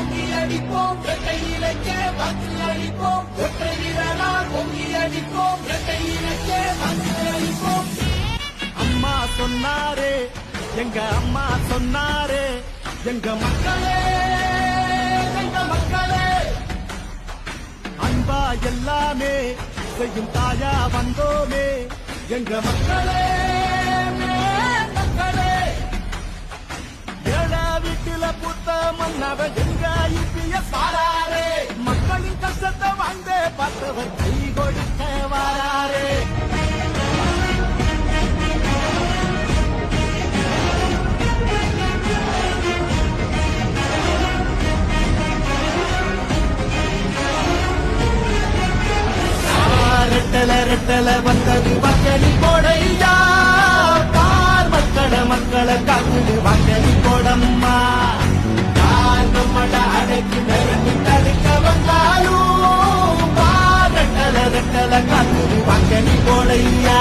பொங்கி அடிப்போம் இரட்டை இலக்கே பங்கு அளிப்போம் ஒற்றை வீரனால் பொங்கி அடிப்போம் இரட்டை இலக்கே பங்கு அளிப்போம். அம்மா சொன்னாரே எங்க அம்மா சொன்னாரே எங்க மக்களே எங்க மக்களே அன்பா எல்லாமே செய்யும் தாயா வந்தோமே எங்க மக்களே மக்களே ஏழா வீட்டில புத்த மன்னவ எங்க இப்பிய சாராரே மக்களின் கஷ்டத்தை வாழ்ந்தே பார்த்தவர் கை கொடுக்க வாராரே. ரெட்டல வந்தது வாக்களி போடையா பார் மக்களை காக்குது வாக்களி போடம்மா யார் நம்மட அடைக்கு நெருங்கி தடுக்க வந்தாலும் பார் ரெட்டல காக்குது வாக்களி போடையா.